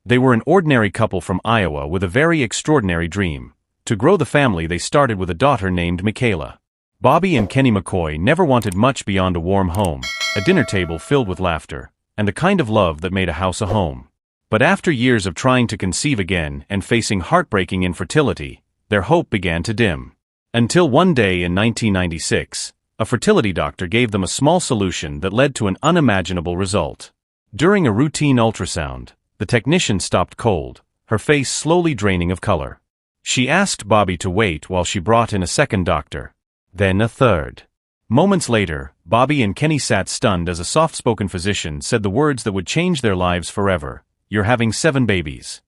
They were an ordinary couple from Iowa with a very extraordinary dream. To grow the family, they started with a daughter named Michaela. Bobby and Kenny McCoy never wanted much beyond a warm home, a dinner table filled with laughter, and the kind of love that made a house a home. But after years of trying to conceive again and facing heartbreaking infertility, their hope began to dim. Until one day in 1996, a fertility doctor gave them a small solution that led to an unimaginable result. During a routine ultrasound, the technician stopped cold, her face slowly draining of color. She asked Bobby to wait while she brought in a second doctor. Then a third. Moments later, Bobby and Kenny sat stunned as a soft-spoken physician said the words that would change their lives forever. "You're having 7 babies."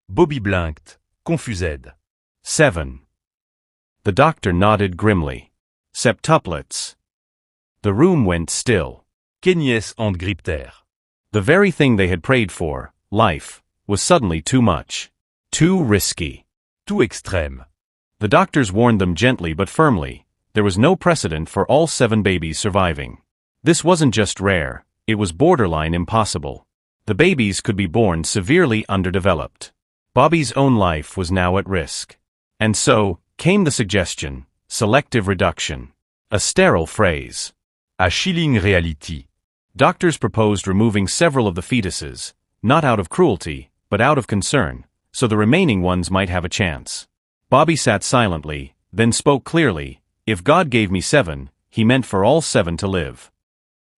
Bobby blinked, confused. 7. The doctor nodded grimly. Septuplets. The room went still. Kennies and Gripter. The very thing they had prayed for, life, was suddenly too much. Too risky. Tout extrême. The doctors warned them gently but firmly. There was no precedent for all 7 babies surviving. This wasn't just rare, it was borderline impossible. The babies could be born severely underdeveloped. Bobby's own life was now at risk. And so, came the suggestion, selective reduction. A sterile phrase. A chilling reality. Doctors proposed removing several of the fetuses, not out of cruelty, but out of concern, so the remaining ones might have a chance. Bobby sat silently, then spoke clearly. If God gave me 7, he meant for all 7 to live.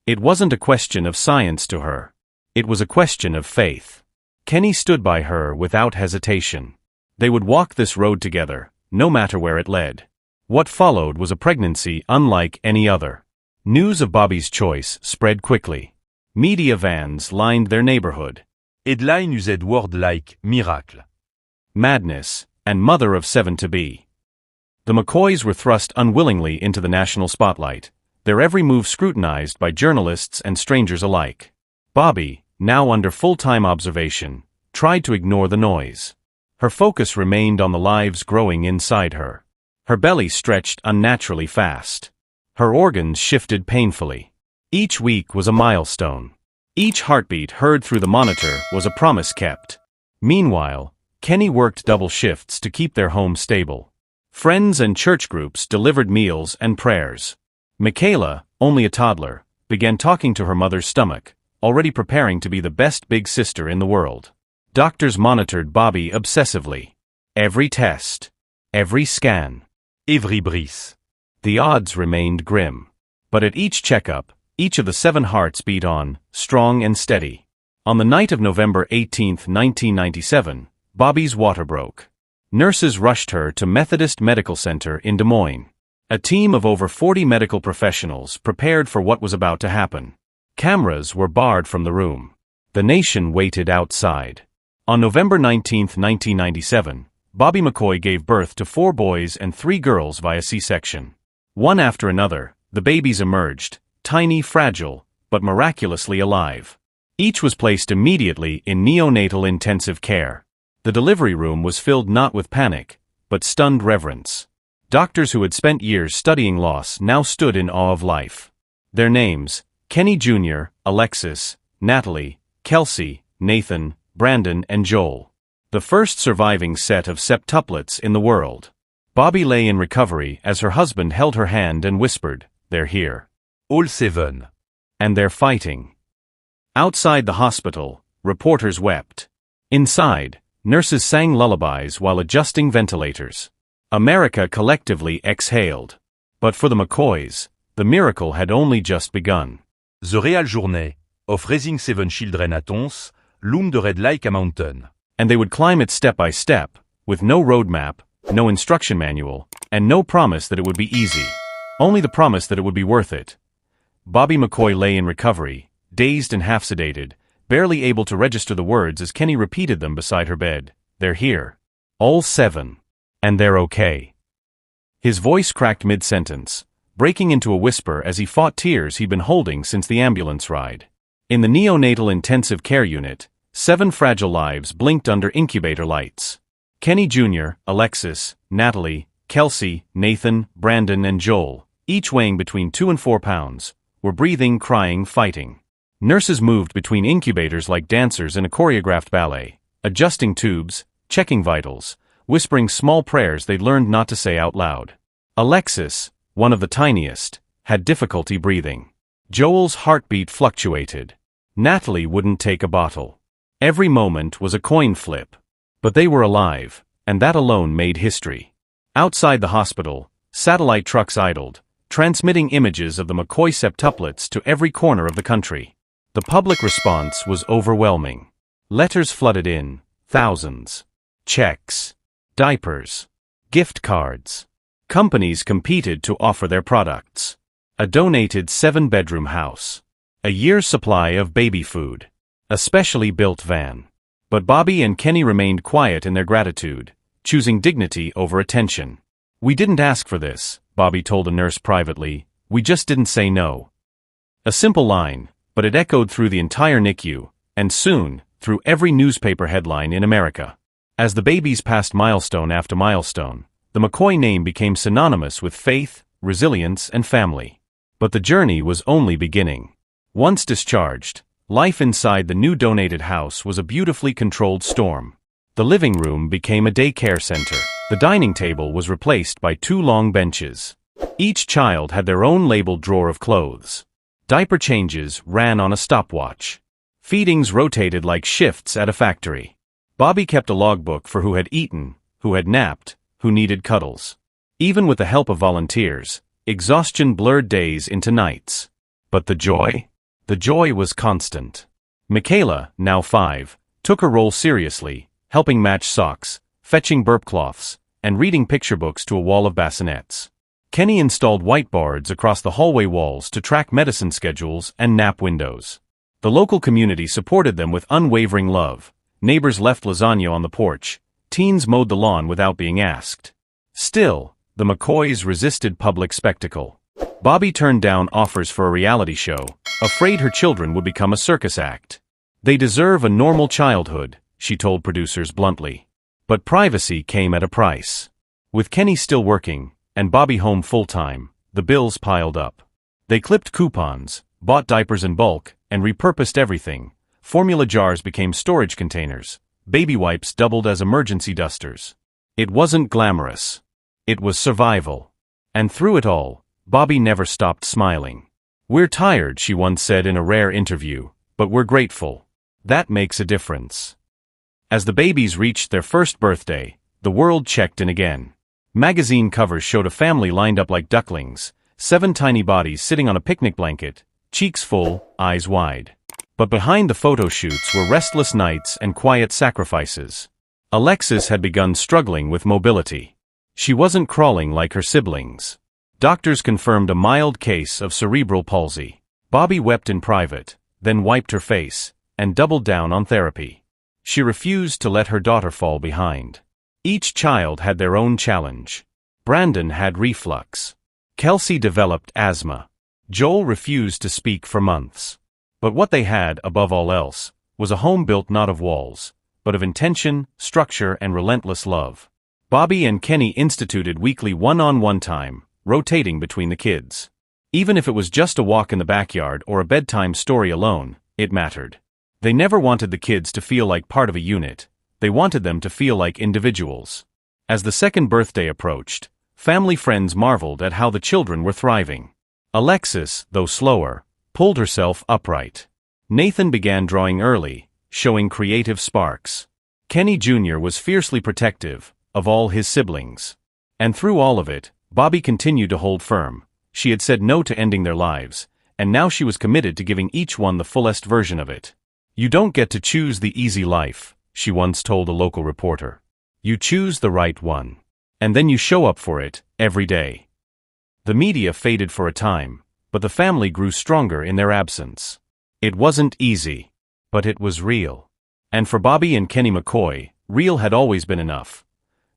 It wasn't a question of science to her. It was a question of faith. Kenny stood by her without hesitation. They would walk this road together, no matter where it led. What followed was a pregnancy unlike any other. News of Bobby's choice spread quickly. Media vans lined their neighborhood. Headline used words like miracle, madness, and mother of 7 to be. The McCoys were thrust unwillingly into the national spotlight, their every move scrutinized by journalists and strangers alike. Bobby, now under full-time observation, tried to ignore the noise. Her focus remained on the lives growing inside her. Her belly stretched unnaturally fast. Her organs shifted painfully. Each week was a milestone. Each heartbeat heard through the monitor was a promise kept. Meanwhile, Kenny worked double shifts to keep their home stable. Friends and church groups delivered meals and prayers. Michaela, only a toddler, began talking to her mother's stomach, already preparing to be the best big sister in the world. Doctors monitored Bobby obsessively. Every test. Every scan. every brise. The odds remained grim. But at each checkup, each of the 7 hearts beat on, strong and steady. On the night of November 18, 1997, Bobby's water broke. Nurses rushed her to Methodist Medical Center in Des Moines. A team of over 40 medical professionals prepared for what was about to happen. Cameras were barred from the room. The nation waited outside. On November 19, 1997, Bobby McCoy gave birth to 4 boys and 3 girls via C-section. One after another, the babies emerged, tiny, fragile, but miraculously alive. Each was placed immediately in neonatal intensive care. The delivery room was filled not with panic, but stunned reverence. Doctors who had spent years studying loss now stood in awe of life. Their names, Kenny Jr., Alexis, Natalie, Kelsey, Nathan, Brandon, and Joel. The first surviving set of septuplets in the world. Bobby lay in recovery as her husband held her hand and whispered, "They're here. All 7. And they're fighting." Outside the hospital, reporters wept. Inside, nurses sang lullabies while adjusting ventilators. America collectively exhaled. But for the McCoys, the miracle had only just begun. The real journey of raising 7 children at once loomed ahead like a mountain. And they would climb it step by step, with no roadmap, no instruction manual, and no promise that it would be easy. Only the promise that it would be worth it. Bobby McCoy lay in recovery, dazed and half-sedated, barely able to register the words as Kenny repeated them beside her bed. "They're here. All 7. And they're okay." His voice cracked mid-sentence, breaking into a whisper as he fought tears he'd been holding since the ambulance ride. In the neonatal intensive care unit, 7 fragile lives blinked under incubator lights. Kenny Jr., Alexis, Natalie, Kelsey, Nathan, Brandon, and Joel, each weighing between 2 and 4 pounds, were breathing, crying, fighting. Nurses moved between incubators like dancers in a choreographed ballet, adjusting tubes, checking vitals, whispering small prayers they'd learned not to say out loud. Alexis, one of the tiniest, had difficulty breathing. Joel's heartbeat fluctuated. Natalie wouldn't take a bottle. Every moment was a coin flip. But they were alive, and that alone made history. Outside the hospital, satellite trucks idled, transmitting images of the McCoy septuplets to every corner of the country. The public response was overwhelming. Letters flooded in, thousands. Checks, diapers, gift cards. Companies competed to offer their products. A donated 7-bedroom house. A year's supply of baby food. A specially built van. But Bobby and Kenny remained quiet in their gratitude, choosing dignity over attention. "We didn't ask for this," Bobby told a nurse privately. "We just didn't say no." A simple line, but it echoed through the entire NICU, and soon, through every newspaper headline in America. As the babies passed milestone after milestone, the McCoy name became synonymous with faith, resilience, and family. But the journey was only beginning. Once discharged, life inside the new donated house was a beautifully controlled storm. The living room became a daycare center. The dining table was replaced by 2 long benches. Each child had their own labeled drawer of clothes. Diaper changes ran on a stopwatch. Feedings rotated like shifts at a factory. Bobby kept a logbook for who had eaten, who had napped, who needed cuddles. Even with the help of volunteers, exhaustion blurred days into nights. But the joy? The joy was constant. Michaela, now 5, took her role seriously, helping match socks, fetching burp cloths, and reading picture books to a wall of bassinets. Kenny installed whiteboards across the hallway walls to track medicine schedules and nap windows. The local community supported them with unwavering love. Neighbors left lasagna on the porch. Teens mowed the lawn without being asked. Still, the McCoys resisted public spectacle. Bobby turned down offers for a reality show, afraid her children would become a circus act. "They deserve a normal childhood," she told producers bluntly. But privacy came at a price. With Kenny still working, and Bobby home full-time, the bills piled up. They clipped coupons, bought diapers in bulk, and repurposed everything. Formula jars became storage containers. Baby wipes doubled as emergency dusters. It wasn't glamorous. It was survival. And through it all, Bobby never stopped smiling. "We're tired," she once said in a rare interview, "but we're grateful. That makes a difference." As the babies reached their first birthday, the world checked in again. Magazine covers showed a family lined up like ducklings, 7 tiny bodies sitting on a picnic blanket, cheeks full, eyes wide. But behind the photo shoots were restless nights and quiet sacrifices. Alexis had begun struggling with mobility. She wasn't crawling like her siblings. Doctors confirmed a mild case of cerebral palsy. Bobby wept in private, then wiped her face, and doubled down on therapy. She refused to let her daughter fall behind. Each child had their own challenge. Brandon had reflux. Kelsey developed asthma. Joel refused to speak for months. But what they had, above all else, was a home built not of walls, but of intention, structure, and relentless love. Bobby and Kenny instituted weekly one-on-one time, rotating between the kids. Even if it was just a walk in the backyard or a bedtime story alone, it mattered. They never wanted the kids to feel like part of a unit. They wanted them to feel like individuals. As the second birthday approached, family friends marveled at how the children were thriving. Alexis, though slower, pulled herself upright. Nathan began drawing early, showing creative sparks. Kenny Jr. was fiercely protective of all his siblings. And through all of it, Bobby continued to hold firm. She had said no to ending their lives, and now she was committed to giving each one the fullest version of it. "You don't get to choose the easy life," she once told a local reporter. "You choose the right one. And then you show up for it, every day." The media faded for a time, but the family grew stronger in their absence. It wasn't easy, but it was real. And for Bobby and Kenny McCoy, real had always been enough.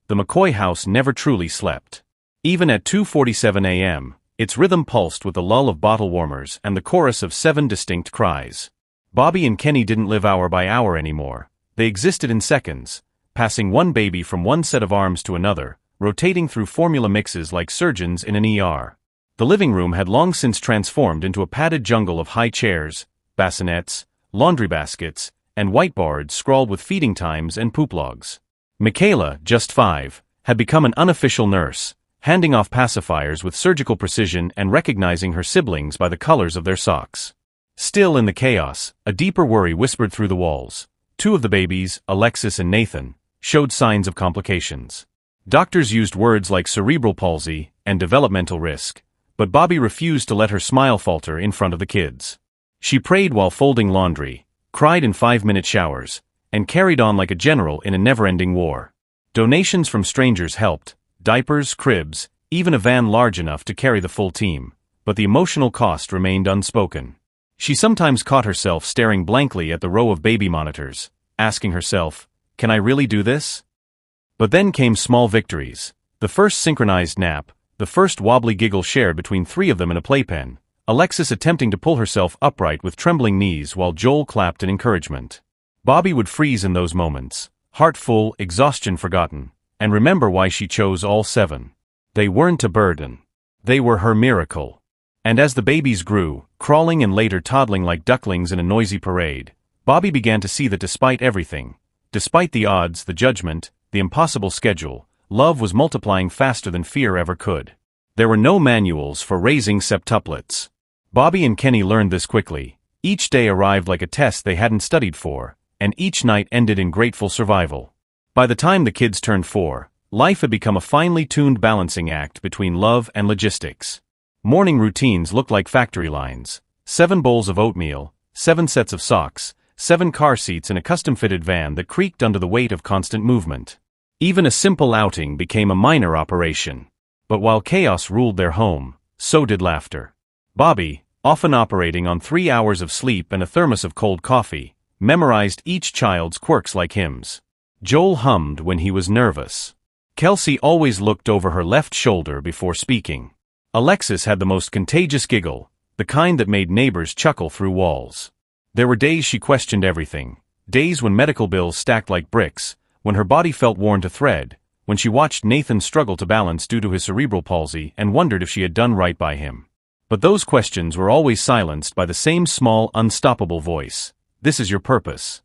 The McCoy house never truly slept. Even at 2:47 a.m., its rhythm pulsed with the lull of bottle warmers and the chorus of 7 distinct cries. Bobby and Kenny didn't live hour by hour anymore. They existed in seconds, passing one baby from one set of arms to another, rotating through formula mixes like surgeons in an ER. The living room had long since transformed into a padded jungle of high chairs, bassinets, laundry baskets, and whiteboards scrawled with feeding times and poop logs. Michaela, just 5, had become an unofficial nurse, handing off pacifiers with surgical precision and recognizing her siblings by the colors of their socks. Still in the chaos, a deeper worry whispered through the walls. 2 of the babies, Alexis and Nathan, showed signs of complications. Doctors used words like cerebral palsy and developmental risk, but Bobby refused to let her smile falter in front of the kids. She prayed while folding laundry, cried in 5-minute showers, and carried on like a general in a never-ending war. Donations from strangers helped, diapers, cribs, even a van large enough to carry the full team, but the emotional cost remained unspoken. She sometimes caught herself staring blankly at the row of baby monitors, asking herself, "Can I really do this?" But then came small victories. The first synchronized nap, the first wobbly giggle shared between 3 of them in a playpen, Alexis attempting to pull herself upright with trembling knees while Joel clapped in encouragement. Bobby would freeze in those moments, heart full, exhaustion forgotten, and remember why she chose all 7. They weren't a burden. They were her miracle. And as the babies grew, crawling and later toddling like ducklings in a noisy parade, Bobby began to see that despite everything, despite the odds, the judgment, the impossible schedule, love was multiplying faster than fear ever could. There were no manuals for raising septuplets. Bobby and Kenny learned this quickly. Each day arrived like a test they hadn't studied for, and each night ended in grateful survival. By the time the kids turned 4, life had become a finely tuned balancing act between love and logistics. Morning routines looked like factory lines. 7 bowls of oatmeal, 7 sets of socks, 7 car seats in a custom-fitted van that creaked under the weight of constant movement. Even a simple outing became a minor operation. But while chaos ruled their home, so did laughter. Bobby, often operating on 3 hours of sleep and a thermos of cold coffee, memorized each child's quirks like hymns. Joel hummed when he was nervous. Kelsey always looked over her left shoulder before speaking. Alexis had the most contagious giggle, the kind that made neighbors chuckle through walls. There were days she questioned everything, days when medical bills stacked like bricks, when her body felt worn to thread, when she watched Nathan struggle to balance due to his cerebral palsy and wondered if she had done right by him. But those questions were always silenced by the same small, unstoppable voice. This is your purpose.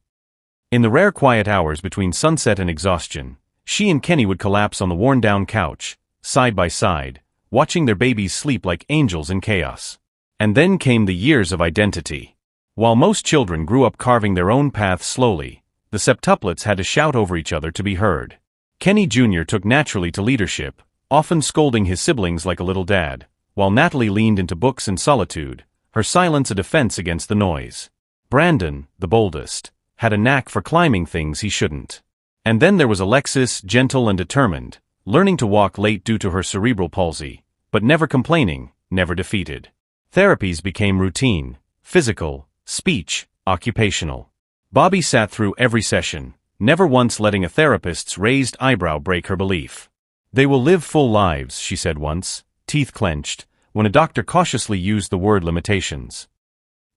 In the rare quiet hours between sunset and exhaustion, she and Kenny would collapse on the worn-down couch, side by side, watching their babies sleep like angels in chaos. And then came the years of identity. While most children grew up carving their own paths slowly, the septuplets had to shout over each other to be heard. Kenny Jr. took naturally to leadership, often scolding his siblings like a little dad, while Natalie leaned into books and solitude, her silence a defense against the noise. Brandon, the boldest, had a knack for climbing things he shouldn't. And then there was Alexis, gentle and determined, learning to walk late due to her cerebral palsy, but never complaining, never defeated. Therapies became routine, physical, speech, occupational. Bobby sat through every session, never once letting a therapist's raised eyebrow break her belief. "They will live full lives," she said once, teeth clenched, when a doctor cautiously used the word limitations.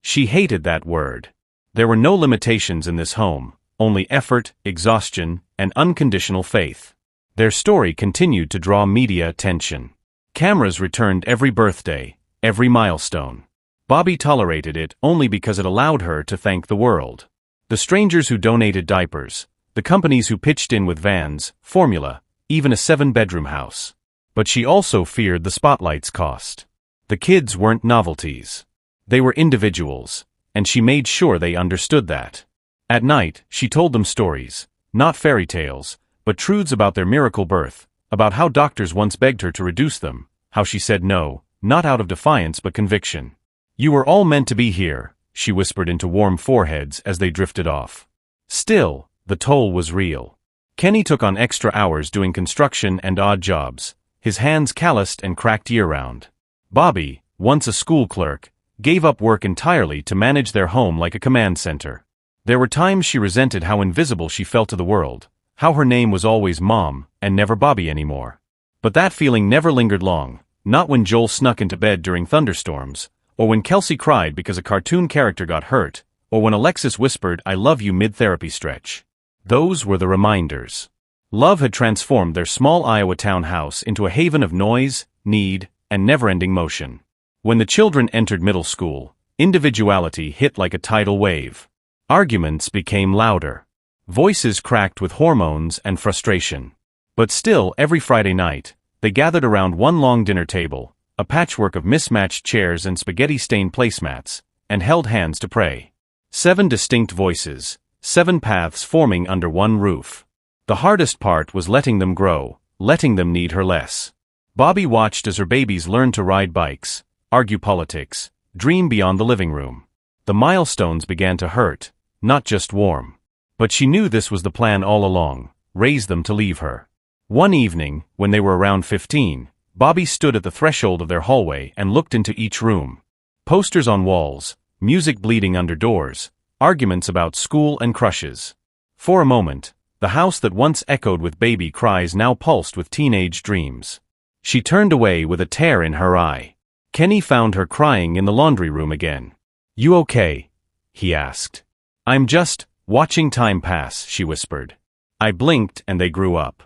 She hated that word. There were no limitations in this home, only effort, exhaustion, and unconditional faith. Their story continued to draw media attention. Cameras returned every birthday, every milestone. Bobby tolerated it only because it allowed her to thank the world. The strangers who donated diapers, the companies who pitched in with vans, formula, even a 7-bedroom house. But she also feared the spotlight's cost. The kids weren't novelties. They were individuals, and she made sure they understood that. At night, she told them stories, not fairy tales, but truths about their miracle birth, about how doctors once begged her to reduce them, how she said no, not out of defiance but conviction. "You were all meant to be here," she whispered into warm foreheads as they drifted off. Still, the toll was real. Kenny took on extra hours doing construction and odd jobs, his hands calloused and cracked year-round. Bobby, once a school clerk, gave up work entirely to manage their home like a command center. There were times she resented how invisible she felt to the world, how her name was always Mom, and never Bobby anymore. But that feeling never lingered long, not when Joel snuck into bed during thunderstorms, or when Kelsey cried because a cartoon character got hurt, or when Alexis whispered "I love you" mid-therapy stretch. Those were the reminders. Love had transformed their small Iowa townhouse into a haven of noise, need, and never-ending motion. When the children entered middle school, individuality hit like a tidal wave. Arguments became louder. Voices cracked with hormones and frustration. But still, every Friday night, they gathered around one long dinner table, a patchwork of mismatched chairs and spaghetti-stained placemats, and held hands to pray. 7 distinct voices, 7 paths forming under one roof. The hardest part was letting them grow, letting them need her less. Bobby watched as her babies learned to ride bikes, argue politics, dream beyond the living room. The milestones began to hurt, not just warm. But she knew this was the plan all along, raise them to leave her. One evening, when they were around 15, Bobby stood at the threshold of their hallway and looked into each room. Posters on walls, music bleeding under doors, arguments about school and crushes. For a moment, the house that once echoed with baby cries now pulsed with teenage dreams. She turned away with a tear in her eye. Kenny found her crying in the laundry room again. "You okay?" he asked. "I'm just watching time pass," she whispered. I blinked and they grew up.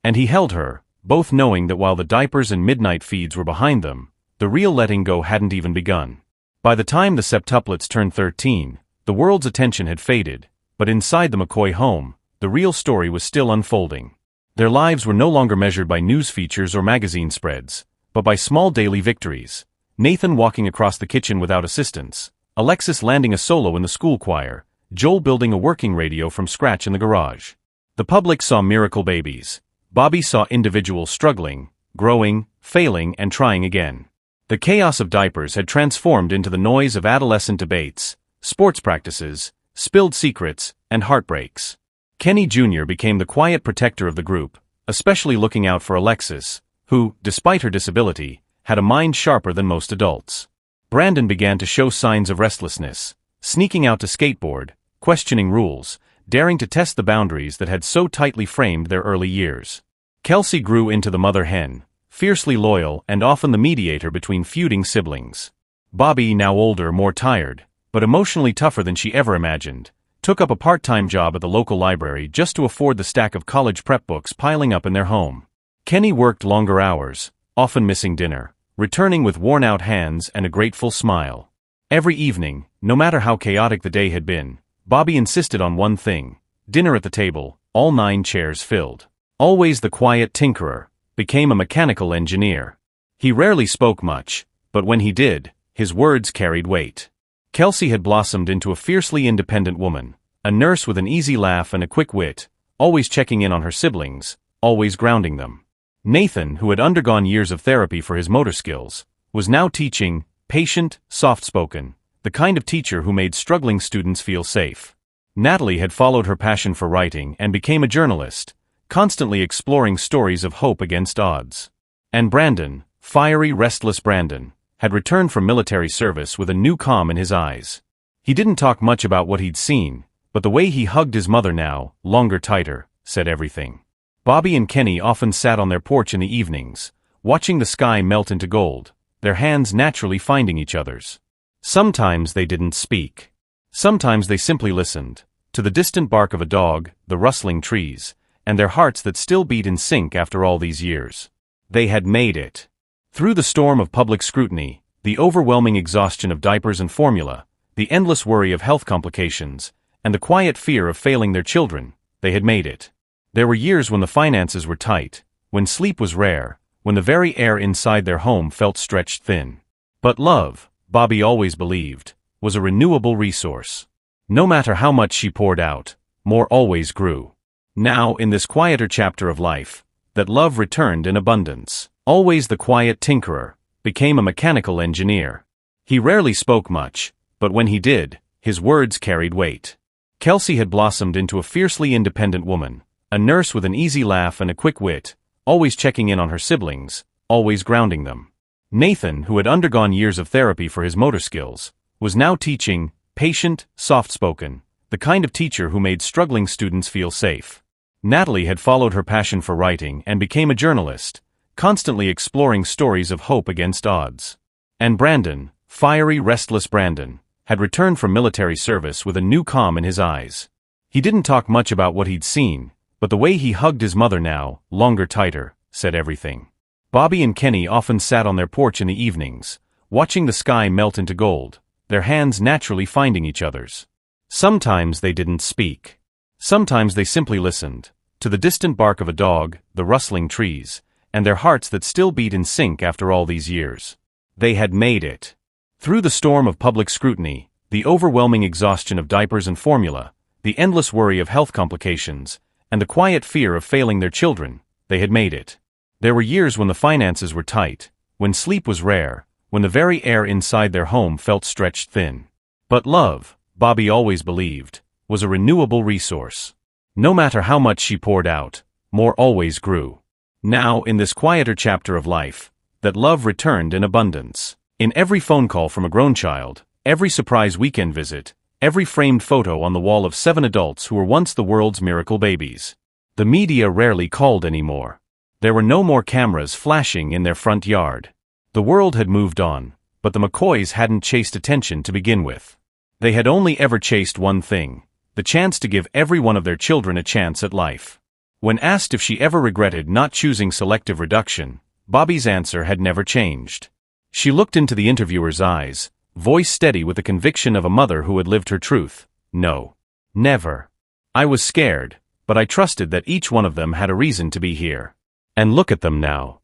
And he held her, both knowing that while the diapers and midnight feeds were behind them, the real letting go hadn't even begun. By the time the septuplets turned 13, the world's attention had faded, but inside the McCoy home, the real story was still unfolding. Their lives were no longer measured by news features or magazine spreads, but by small daily victories. Nathan walking across the kitchen without assistance, Alexis landing a solo in the school choir, Joel building a working radio from scratch in the garage. The public saw miracle babies. Bobby saw individuals struggling, growing, failing, and trying again. The chaos of diapers had transformed into the noise of adolescent debates, sports practices, spilled secrets, and heartbreaks. Kenny Jr. became the quiet protector of the group, especially looking out for Alexis, who, despite her disability, had a mind sharper than most adults. Brandon began to show signs of restlessness, sneaking out to skateboard, questioning rules, daring to test the boundaries that had so tightly framed their early years. Kelsey grew into the mother hen, fiercely loyal and often the mediator between feuding siblings. Bobby, now older, more tired, but emotionally tougher than she ever imagined, took up a part-time job at the local library just to afford the stack of college prep books piling up in their home. Kenny worked longer hours, often missing dinner, returning with worn-out hands and a grateful smile. Every evening, no matter how chaotic the day had been, Bobby insisted on one thing: dinner at the table, all 9 chairs filled. Always the quiet tinkerer, became a mechanical engineer. He rarely spoke much, but when he did, his words carried weight. Kelsey had blossomed into a fiercely independent woman, a nurse with an easy laugh and a quick wit, always checking in on her siblings, always grounding them. Nathan, who had undergone years of therapy for his motor skills, was now teaching, patient, soft-spoken, the kind of teacher who made struggling students feel safe. Natalie had followed her passion for writing and became a journalist, constantly exploring stories of hope against odds. And Brandon, fiery, restless Brandon, had returned from military service with a new calm in his eyes. He didn't talk much about what he'd seen, but the way he hugged his mother now, longer, tighter, said everything. Bobby and Kenny often sat on their porch in the evenings, watching the sky melt into gold, their hands naturally finding each other's. Sometimes they didn't speak. Sometimes they simply listened, to the distant bark of a dog, the rustling trees, and their hearts that still beat in sync after all these years. They had made it. Through the storm of public scrutiny, the overwhelming exhaustion of diapers and formula, the endless worry of health complications, and the quiet fear of failing their children, they had made it. There were years when the finances were tight, when sleep was rare, when the very air inside their home felt stretched thin. But love, Bobby always believed, was a renewable resource. No matter how much she poured out, more always grew. Now, in this quieter chapter of life, that love returned in abundance. Always the quiet tinkerer, became a mechanical engineer. He rarely spoke much, but when he did, his words carried weight. Kelsey had blossomed into a fiercely independent woman, a nurse with an easy laugh and a quick wit, always checking in on her siblings, always grounding them. Nathan, who had undergone years of therapy for his motor skills, was now teaching, patient, soft-spoken, the kind of teacher who made struggling students feel safe. Natalie had followed her passion for writing and became a journalist, constantly exploring stories of hope against odds. And Brandon, fiery, restless Brandon, had returned from military service with a new calm in his eyes. He didn't talk much about what he'd seen, but the way he hugged his mother now, longer, tighter, said everything. Bobby and Kenny often sat on their porch in the evenings, watching the sky melt into gold, their hands naturally finding each other's. Sometimes they didn't speak. Sometimes they simply listened, to the distant bark of a dog, the rustling trees, and their hearts that still beat in sync after all these years. They had made it. Through the storm of public scrutiny, the overwhelming exhaustion of diapers and formula, the endless worry of health complications, and the quiet fear of failing their children, they had made it. There were years when the finances were tight, when sleep was rare, when the very air inside their home felt stretched thin. But love, Bobby always believed, was a renewable resource. No matter how much she poured out, more always grew. Now, in this quieter chapter of life, that love returned in abundance. In every phone call from a grown child, every surprise weekend visit, every framed photo on the wall of 7 adults who were once the world's miracle babies. The media rarely called anymore. There were no more cameras flashing in their front yard. The world had moved on, but the McCoys hadn't chased attention to begin with. They had only ever chased one thing: the chance to give every one of their children a chance at life. When asked if she ever regretted not choosing selective reduction, Bobby's answer had never changed. She looked into the interviewer's eyes, voice steady with the conviction of a mother who had lived her truth. No. Never. I was scared, but I trusted that each one of them had a reason to be here. And look at them now.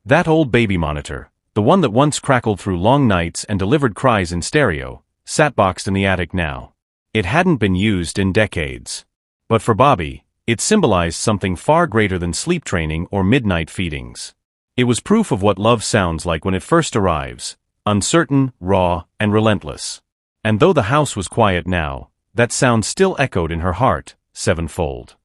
That old baby monitor, the one that once crackled through long nights and delivered cries in stereo, sat boxed in the attic now. It hadn't been used in decades. But for Bobby, it symbolized something far greater than sleep training or midnight feedings. It was proof of what love sounds like when it first arrives: uncertain, raw, and relentless. And though the house was quiet now, that sound still echoed in her heart, sevenfold.